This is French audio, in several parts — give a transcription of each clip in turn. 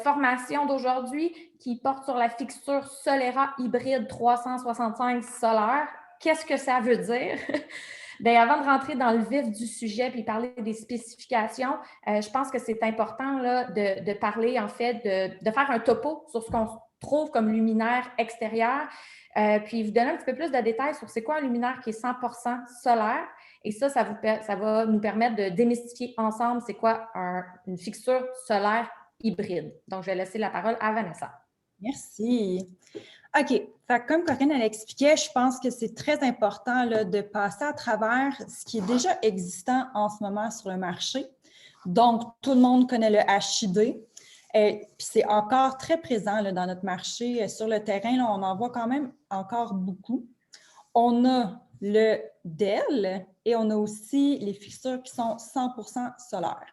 Formation d'aujourd'hui qui porte sur la fixture Solera hybride 365 solaire. Qu'est-ce que ça veut dire? Bien, avant de rentrer dans le vif du sujet puis parler des spécifications, je pense que c'est important là, de parler, en fait, de faire un topo sur ce qu'on trouve comme luminaire extérieur, puis vous donner un petit peu plus de détails sur c'est quoi un luminaire qui est 100% solaire. Et ça va nous permettre de démystifier ensemble c'est quoi une fixture solaire hybride. Donc, je vais laisser la parole à Vanessa. Merci. OK. Fait que comme Corinne elle expliquait, je pense que c'est très important là, de passer à travers ce qui est déjà existant en ce moment sur le marché. Donc, tout le monde connaît le HID. Puis c'est encore très présent là, dans notre marché. Sur le terrain, là, on en voit quand même encore beaucoup. On a le DEL et on a aussi les fixtures qui sont 100% solaires.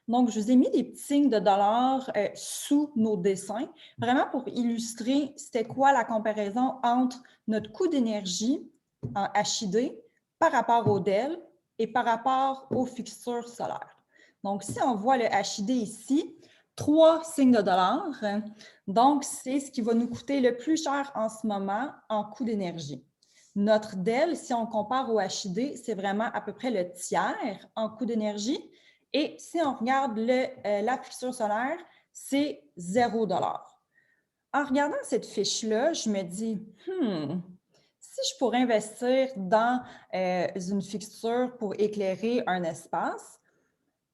Donc, je vous ai mis des petits signes de dollars sous nos dessins, vraiment pour illustrer c'était quoi la comparaison entre notre coût d'énergie en HID par rapport au DEL et par rapport aux fixtures solaires. Donc, si on voit le HID ici, 3 signes de dollars, donc c'est ce qui va nous coûter le plus cher en ce moment en coût d'énergie. Notre DEL, si on compare au HID, c'est vraiment à peu près le tiers en coût d'énergie. Et si on regarde la fixture solaire, c'est 0 $. En regardant cette fiche-là, je me dis, si je pourrais investir dans une fixture pour éclairer un espace,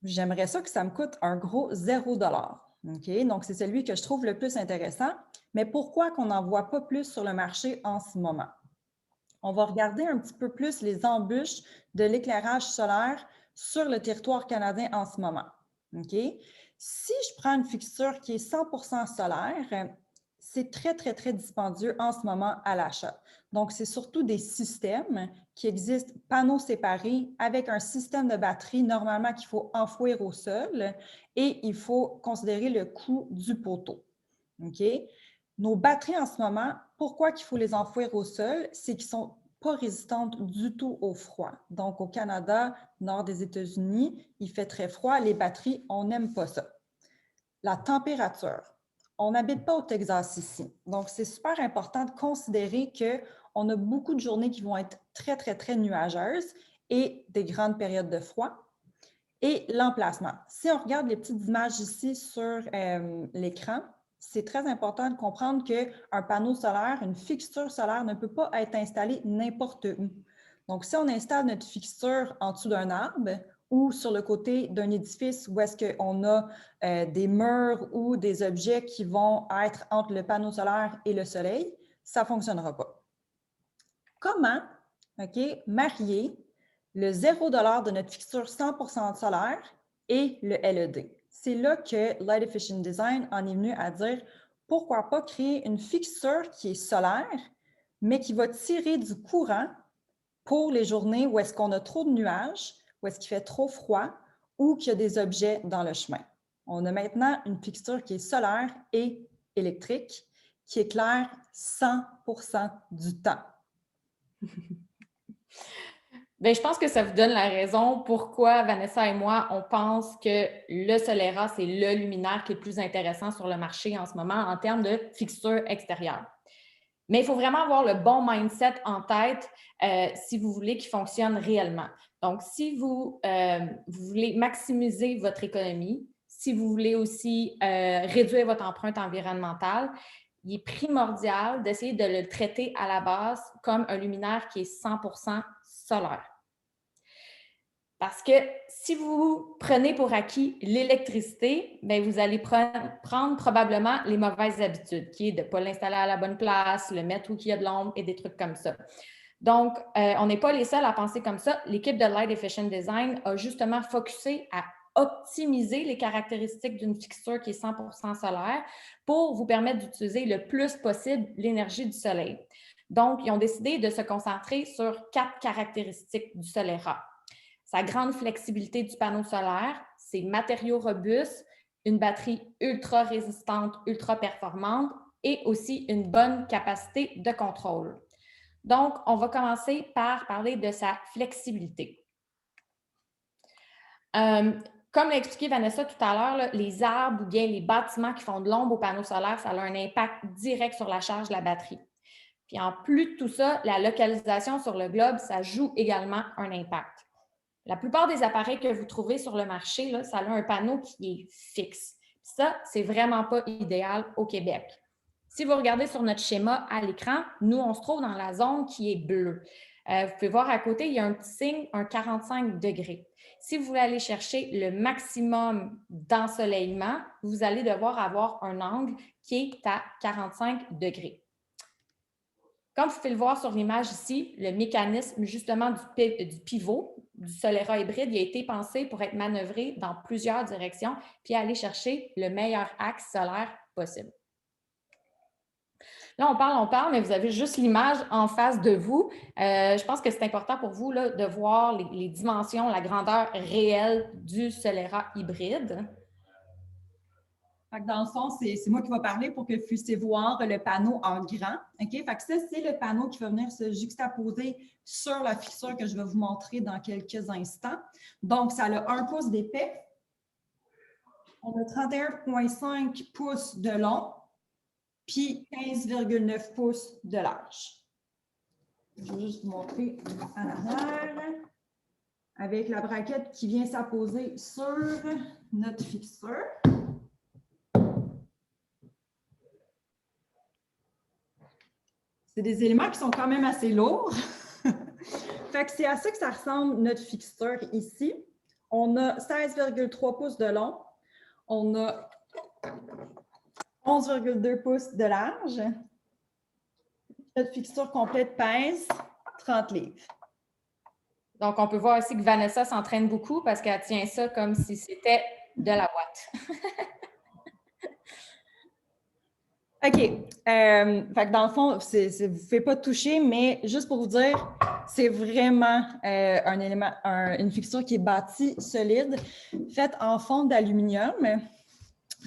j'aimerais ça que ça me coûte un gros 0 $. Okay? Donc, c'est celui que je trouve le plus intéressant. Mais pourquoi qu'on n'en voit pas plus sur le marché en ce moment? On va regarder un petit peu plus les embûches de l'éclairage solaire sur le territoire canadien en ce moment. Okay? Si je prends une fixture qui est 100% solaire, c'est très, très, très dispendieux en ce moment à l'achat. Donc, c'est surtout des systèmes qui existent, panneaux séparés, avec un système de batterie normalement qu'il faut enfouir au sol et il faut considérer le coût du poteau. Okay? Nos batteries en ce moment, pourquoi il faut les enfouir au sol? C'est qu'ils ne sont pas résistantes du tout au froid. Donc, au Canada, nord des États-Unis, il fait très froid. Les batteries, on n'aime pas ça. La température. On n'habite pas au Texas ici. Donc, c'est super important de considérer qu'on a beaucoup de journées qui vont être très, très, très nuageuses et des grandes périodes de froid. Et l'emplacement. Si on regarde les petites images ici sur l'écran, c'est très important de comprendre qu'un panneau solaire, une fixture solaire ne peut pas être installée n'importe où. Donc, si on installe notre fixture en dessous d'un arbre ou sur le côté d'un édifice où est-ce qu'on a des murs ou des objets qui vont être entre le panneau solaire et le soleil, ça ne fonctionnera pas. Comment marier le 0 $ de notre fixture 100% solaire et le LED? C'est là que Light Efficient Design en est venu à dire pourquoi pas créer une fixture qui est solaire, mais qui va tirer du courant pour les journées où est-ce qu'on a trop de nuages, où est-ce qu'il fait trop froid ou qu'il y a des objets dans le chemin. On a maintenant une fixture qui est solaire et électrique, qui éclaire 100% du temps. Bien, je pense que ça vous donne la raison pourquoi Vanessa et moi, on pense que le Solera, c'est le luminaire qui est le plus intéressant sur le marché en ce moment en termes de fixture extérieure. Mais il faut vraiment avoir le bon mindset en tête si vous voulez qu'il fonctionne réellement. Donc, si vous voulez maximiser votre économie, si vous voulez aussi réduire votre empreinte environnementale, il est primordial d'essayer de le traiter à la base comme un luminaire qui est 100% solaire. Parce que si vous prenez pour acquis l'électricité, bien, vous allez prendre probablement les mauvaises habitudes, qui est de ne pas l'installer à la bonne place, le mettre où il y a de l'ombre et des trucs comme ça. Donc, on n'est pas les seuls à penser comme ça. L'équipe de Light Efficient Design a justement focusé à optimiser les caractéristiques d'une fixture qui est 100% solaire pour vous permettre d'utiliser le plus possible l'énergie du soleil. Donc, ils ont décidé de se concentrer sur 4 caractéristiques du Solera. Sa grande flexibilité du panneau solaire, ses matériaux robustes, une batterie ultra résistante, ultra performante et aussi une bonne capacité de contrôle. Donc, on va commencer par parler de sa flexibilité. comme l'a expliqué Vanessa tout à l'heure, là, les arbres ou bien les bâtiments qui font de l'ombre aux panneaux solaires, ça a un impact direct sur la charge de la batterie. Puis en plus de tout ça, la localisation sur le globe, ça joue également un impact. La plupart des appareils que vous trouvez sur le marché, là, ça a un panneau qui est fixe. Ça, c'est vraiment pas idéal au Québec. Si vous regardez sur notre schéma à l'écran, nous, on se trouve dans la zone qui est bleue. Vous pouvez voir à côté, il y a un petit signe, un 45 degrés. Si vous voulez aller chercher le maximum d'ensoleillement, vous allez devoir avoir un angle qui est à 45 degrés. Comme vous pouvez le voir sur l'image ici, le mécanisme justement du pivot du Solera hybride, il a été pensé pour être manœuvré dans plusieurs directions puis aller chercher le meilleur axe solaire possible. Là, on parle, mais vous avez juste l'image en face de vous. Je pense que c'est important pour vous là, de voir les dimensions, la grandeur réelle du Solera hybride. Fait que dans le fond, c'est moi qui vais parler pour que vous puissiez voir le panneau en grand. OK? Fait que ça, c'est le panneau qui va venir se juxtaposer sur la fixture que je vais vous montrer dans quelques instants. Donc, ça a 1 pouce d'épais. On a 31,5 pouces de long, puis 15,9 pouces de large. Je vais juste vous montrer en arrière avec la braquette qui vient s'apposer sur notre fixture. C'est des éléments qui sont quand même assez lourds. Fait que c'est à ça que ça ressemble notre fixture ici. On a 16,3 pouces de long. On a 11,2 pouces de large. Notre fixture complète pèse 30 livres. Donc, on peut voir aussi que Vanessa s'entraîne beaucoup parce qu'elle tient ça comme si c'était de la boîte. OK. Fait que dans le fond, vous ne vous faites pas toucher, mais juste pour vous dire, c'est vraiment un élément, une fixture qui est bâtie solide, faite en fonte d'aluminium.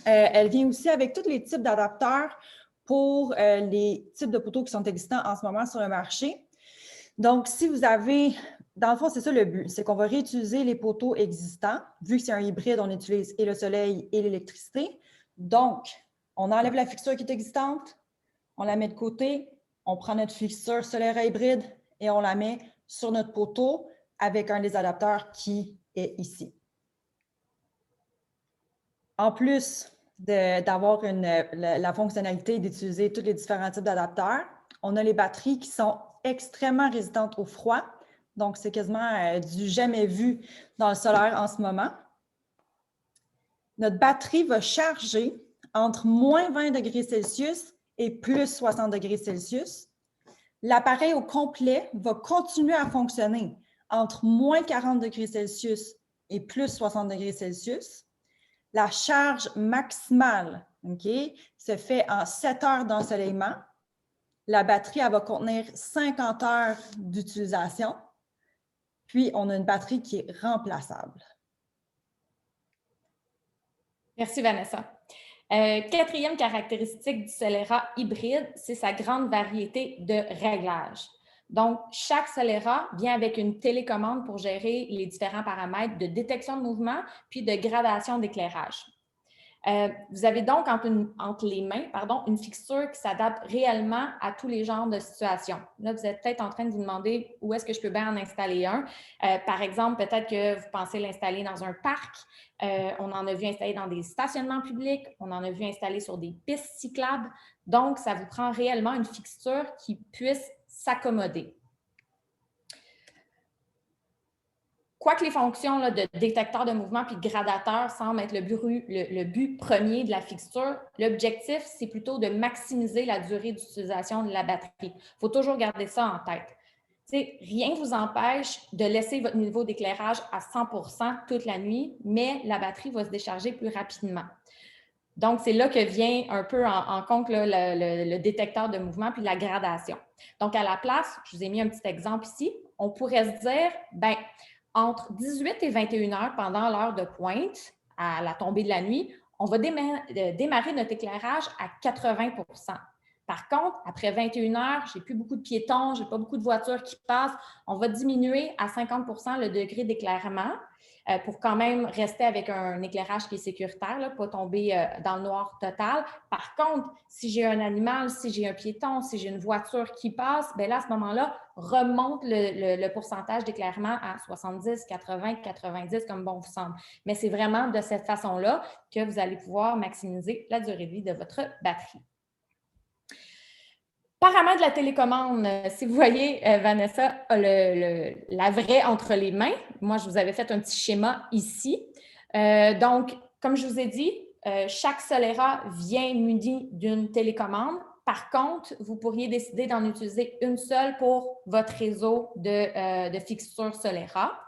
Elle vient aussi avec tous les types d'adapteurs pour les types de poteaux qui sont existants en ce moment sur le marché. Donc, si vous avez, dans le fond, c'est ça le but, c'est qu'on va réutiliser les poteaux existants. Vu que c'est un hybride, on utilise et le soleil et l'électricité. Donc, on enlève la fixture qui est existante, on la met de côté, on prend notre fixture solaire hybride et on la met sur notre poteau avec un des adapteurs qui est ici. En plus d'avoir la fonctionnalité d'utiliser tous les différents types d'adapteurs, on a les batteries qui sont extrêmement résistantes au froid. Donc, c'est quasiment du jamais vu dans le solaire en ce moment. Notre batterie va charger entre moins 20 degrés Celsius et plus 60 degrés Celsius. L'appareil au complet va continuer à fonctionner entre moins 40 degrés Celsius et plus 60 degrés Celsius. La charge maximale, OK, se fait en 7 heures d'ensoleillement. La batterie, elle va contenir 50 heures d'utilisation. Puis, on a une batterie qui est remplaçable. Merci, Vanessa. Quatrième caractéristique du Solera hybride, c'est sa grande variété de réglages. Donc, chaque Solera vient avec une télécommande pour gérer les différents paramètres de détection de mouvement puis de gradation d'éclairage. Vous avez donc entre les mains une fixture qui s'adapte réellement à tous les genres de situations. Là, vous êtes peut-être en train de vous demander où est-ce que je peux bien en installer un. Par exemple, peut-être que vous pensez l'installer dans un parc. On en a vu installer dans des stationnements publics. On en a vu installer sur des pistes cyclables. Donc, ça vous prend réellement une fixture qui puisse s'accommoder. Quoique les fonctions là, de détecteur de mouvement puis de gradateur semblent être le but premier de la fixture, l'objectif, c'est plutôt de maximiser la durée d'utilisation de la batterie. Il faut toujours garder ça en tête. T'sais, rien ne vous empêche de laisser votre niveau d'éclairage à 100% toute la nuit, mais la batterie va se décharger plus rapidement. Donc, c'est là que vient un peu en compte là, le détecteur de mouvement puis la gradation. Donc, à la place, je vous ai mis un petit exemple ici, on pourrait se dire, bien, entre 18 et 21 heures pendant l'heure de pointe, à la tombée de la nuit, on va démarrer notre éclairage à 80 %. Par contre, après 21 heures, je n'ai plus beaucoup de piétons, je n'ai pas beaucoup de voitures qui passent, on va diminuer à 50 le degré d'éclairement pour quand même rester avec un éclairage qui est sécuritaire, là, pas tomber dans le noir total. Par contre, si j'ai un animal, si j'ai un piéton, si j'ai une voiture qui passe, bien là, à ce moment-là, remonte le pourcentage d'éclairement à 70, 80, 90, comme bon vous semble. Mais c'est vraiment de cette façon-là que vous allez pouvoir maximiser la durée de vie de votre batterie. Paramètres de la télécommande, si vous voyez, Vanessa a la vraie entre les mains. Moi, je vous avais fait un petit schéma ici. Donc, comme je vous ai dit, chaque Solera vient muni d'une télécommande. Par contre, vous pourriez décider d'en utiliser une seule pour votre réseau de fixture Solera.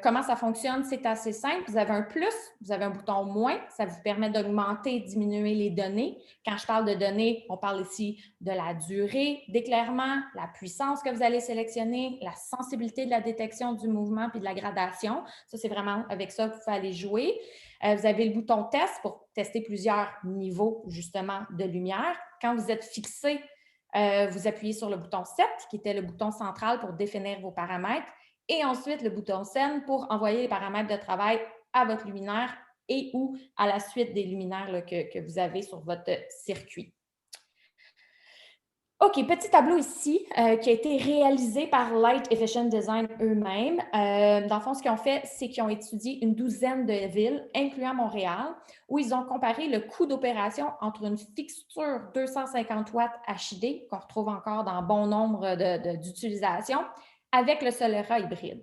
Comment ça fonctionne? C'est assez simple. Vous avez un plus, vous avez un bouton moins. Ça vous permet d'augmenter et diminuer les données. Quand je parle de données, on parle ici de la durée d'éclairement, la puissance que vous allez sélectionner, la sensibilité de la détection du mouvement puis de la gradation. Ça, c'est vraiment avec ça que vous allez jouer. Vous avez le bouton test pour tester plusieurs niveaux, justement, de lumière. Quand vous êtes fixé, vous appuyez sur le bouton 7, qui était le bouton central pour définir vos paramètres. Et ensuite, le bouton Send pour envoyer les paramètres de travail à votre luminaire et ou à la suite des luminaires là, que vous avez sur votre circuit. OK, petit tableau ici qui a été réalisé par Light Efficient Design eux-mêmes. Dans le fond, ce qu'ils ont fait, c'est qu'ils ont étudié une douzaine de villes, incluant Montréal, où ils ont comparé le coût d'opération entre une fixture 250 watts HID, qu'on retrouve encore dans bon nombre d'utilisations, avec le Solera hybride.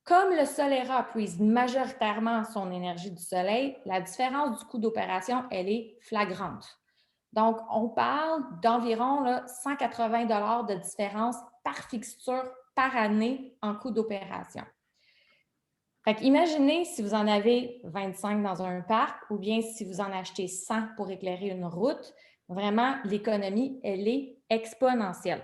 Comme le Solera puise majoritairement son énergie du soleil, la différence du coût d'opération, elle est flagrante. Donc, on parle d'environ 180 $ de différence par fixture par année en coût d'opération. Imaginez si vous en avez 25 dans un parc ou bien si vous en achetez 100 pour éclairer une route, vraiment, l'économie, elle est exponentielle.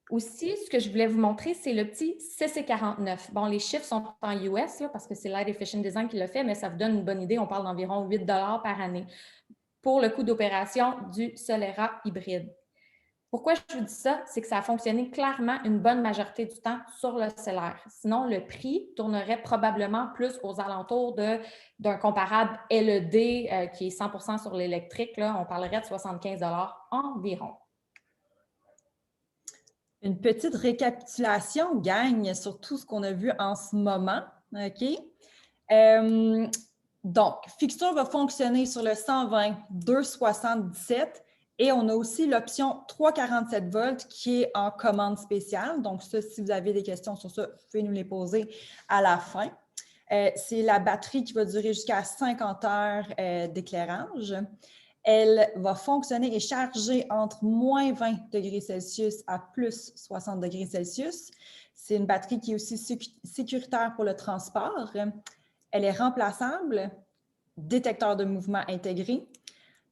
Aussi, ce que je voulais vous montrer, c'est le petit CC49. Bon, les chiffres sont en US là, parce que c'est Light Efficient Design qui l'a fait, mais ça vous donne une bonne idée. On parle d'environ 8 $ par année pour le coût d'opération du Solera hybride. Pourquoi je vous dis ça? C'est que ça a fonctionné clairement une bonne majorité du temps sur le solaire. Sinon, le prix tournerait probablement plus aux alentours d'un comparable LED qui est 100 % sur l'électrique. On parlerait de 75 $ environ. Une petite récapitulation, gang, sur tout ce qu'on a vu en ce moment. OK? Donc, fixture va fonctionner sur le 120 277 et on a aussi l'option 347 volts qui est en commande spéciale. Donc, ça, si vous avez des questions sur ça, vous pouvez nous les poser à la fin. C'est la batterie qui va durer jusqu'à 50 heures d'éclairage. Elle va fonctionner et charger entre moins 20 degrés Celsius à plus 60 degrés Celsius. C'est une batterie qui est aussi sécuritaire pour le transport. Elle est remplaçable, détecteur de mouvement intégré,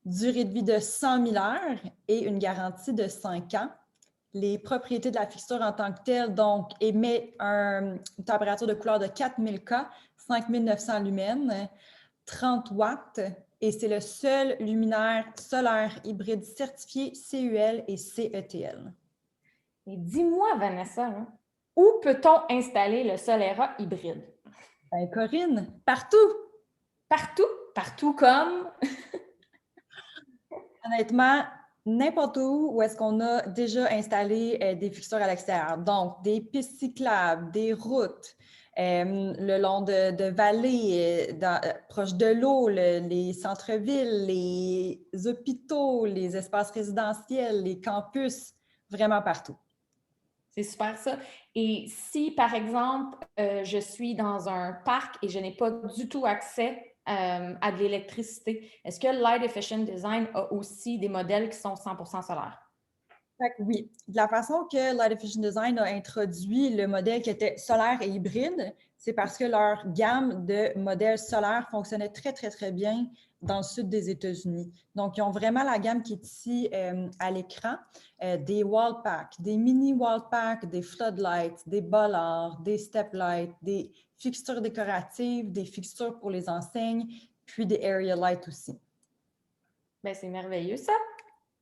durée de vie de 100 000 heures et une garantie de 5 ans. Les propriétés de la fixture en tant que telle, donc, émet une température de couleur de 4000 K, 5900 lumens, 30 watts, et c'est le seul luminaire solaire hybride certifié CUL et CETL. Et dis-moi, Vanessa, où peut-on installer le Solera hybride? Ben, Corinne, partout! Partout? Partout comme? Honnêtement, n'importe où est-ce qu'on a déjà installé des fixtures à l'extérieur. Donc, des pistes cyclables, des routes, le long de vallées, proche de l'eau, les centres-villes, les hôpitaux, les espaces résidentiels, les campus, vraiment partout. C'est super ça. Et si, par exemple, je suis dans un parc et je n'ai pas du tout accès à de l'électricité, est-ce que Light Efficient Design a aussi des modèles qui sont 100% solaires? Oui, de la façon que Light Efficient Design a introduit le modèle qui était solaire et hybride, c'est parce que leur gamme de modèles solaires fonctionnait très, très, très bien dans le sud des États-Unis. Donc, ils ont vraiment la gamme qui est ici à l'écran, des wall packs, des mini wall packs, des floodlights, des bollards, des step lights, des fixtures décoratives, des fixtures pour les enseignes, puis des area lights aussi. Ben, c'est merveilleux ça.